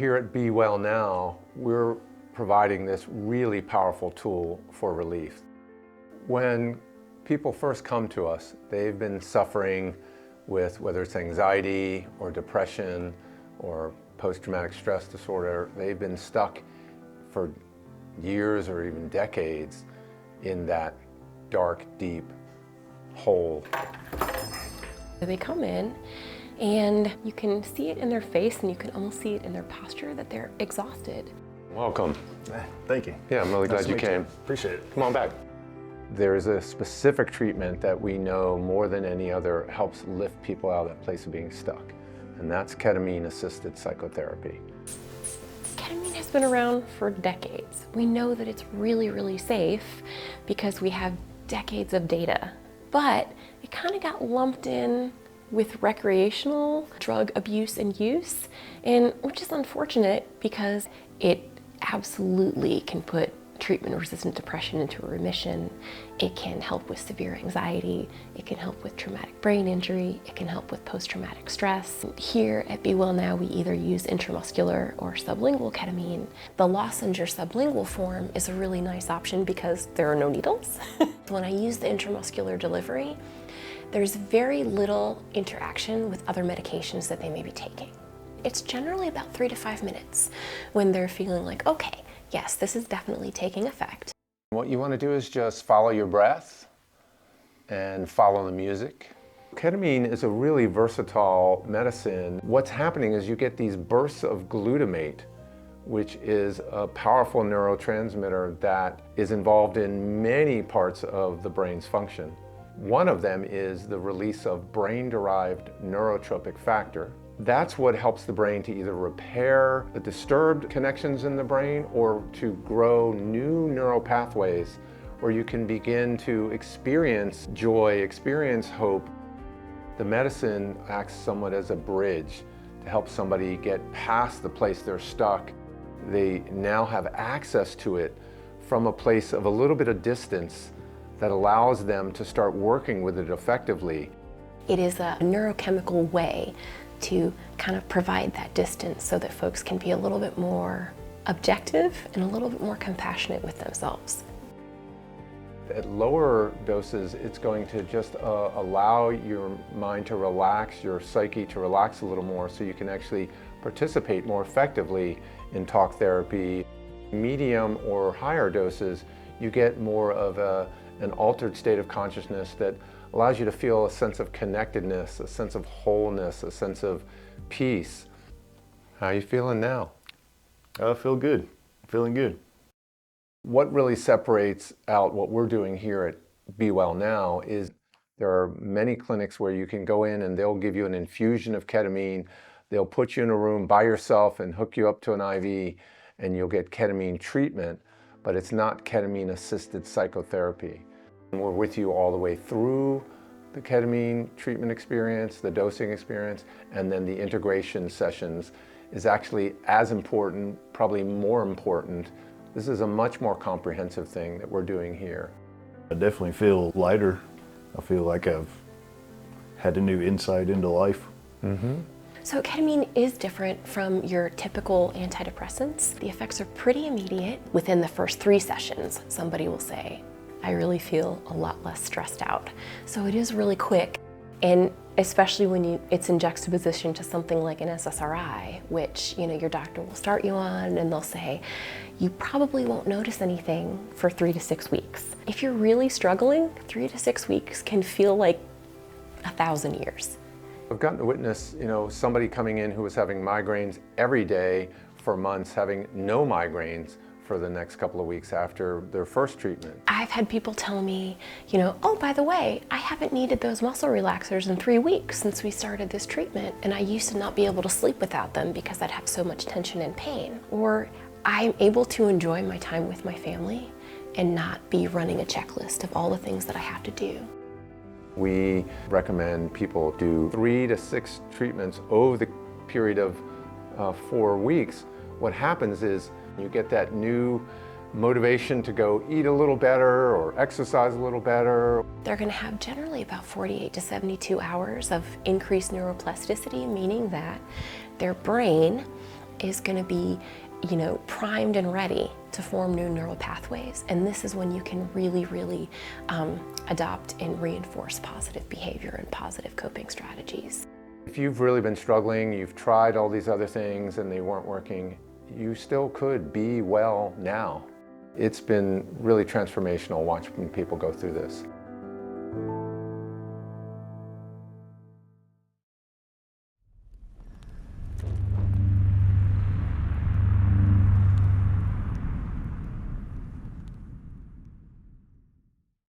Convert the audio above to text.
Here at Be Well Now, we're providing this really powerful tool for relief. When people first come to us, they've been suffering with whether it's anxiety or depression or post-traumatic stress disorder. They've been stuck for years or even decades in that dark, deep hole. They come in and you can see it in their face and you can almost see it in their posture that they're exhausted. Welcome. Thank you. Yeah, I'm really glad you came. Appreciate it. Come on back. There is a specific treatment that we know more than any other helps lift people out of that place of being stuck, and that's ketamine-assisted psychotherapy. Ketamine has been around for decades. We know that it's really, really safe because we have decades of data, but it kind of got lumped in with recreational drug abuse and use, and which is unfortunate because it absolutely can put treatment-resistant depression into a remission. It can help with severe anxiety. It can help with traumatic brain injury. It can help with post-traumatic stress. Here at Be Well Now, we either use intramuscular or sublingual ketamine. The lozenge or sublingual form is a really nice option because there are no needles. When I use the intramuscular delivery, there's very little interaction with other medications that they may be taking. It's generally about 3 to 5 minutes when they're feeling like, okay, yes, this is definitely taking effect. What you want to do is just follow your breath and follow the music. Ketamine is a really versatile medicine. What's happening is you get these bursts of glutamate, which is a powerful neurotransmitter that is involved in many parts of the brain's function. One of them is the release of brain-derived neurotropic factor. That's what helps the brain to either repair the disturbed connections in the brain or to grow new neural pathways where you can begin to experience joy, experience hope. The medicine acts somewhat as a bridge to help somebody get past the place they're stuck. They now have access to it from a place of a little bit of distance that allows them to start working with it effectively. It is a neurochemical way to kind of provide that distance so that folks can be a little bit more objective and a little bit more compassionate with themselves. At lower doses, it's going to just allow your mind to relax, your psyche to relax a little more so you can actually participate more effectively in talk therapy. Medium or higher doses, you get more of an altered state of consciousness that allows you to feel a sense of connectedness, a sense of wholeness, a sense of peace. How are you feeling now? I feel good. Feeling good. What really separates out what we're doing here at Be Well Now is there are many clinics where you can go in and they'll give you an infusion of ketamine. They'll put you in a room by yourself and hook you up to an IV and you'll get ketamine treatment, but it's not ketamine-assisted psychotherapy. We're with you all the way through the ketamine treatment experience, the dosing experience, and then the integration sessions is actually as important, probably more important. This is a much more comprehensive thing that we're doing here. I definitely feel lighter. I feel like I've had a new insight into life. So ketamine is different from your typical antidepressants. The effects are pretty immediate. Within the first 3 sessions, somebody will say, I really feel a lot less stressed out. So it is really quick, and especially when it's in juxtaposition to something like an SSRI, which your doctor will start you on and they'll say, you probably won't notice anything for 3 to 6 weeks. If you're really struggling, 3 to 6 weeks can feel like 1,000 years. I've gotten to witness, somebody coming in who was having migraines every day for months, having no migraines for the next couple of weeks after their first treatment. I've had people tell me, oh, by the way, I haven't needed those muscle relaxers in 3 weeks since we started this treatment, and I used to not be able to sleep without them because I'd have so much tension and pain. Or I'm able to enjoy my time with my family and not be running a checklist of all the things that I have to do. We recommend people do 3 to 6 treatments over the period of 4 weeks. What happens is you get that new motivation to go eat a little better or exercise a little better. They're going to have generally about 48 to 72 hours of increased neuroplasticity, meaning that their brain is going to be, primed and ready to form new neural pathways. And this is when you can really adopt and reinforce positive behavior and positive coping strategies. If you've really been struggling, you've tried all these other things and they weren't working, you still could be well now. It's been really transformational watching people go through this.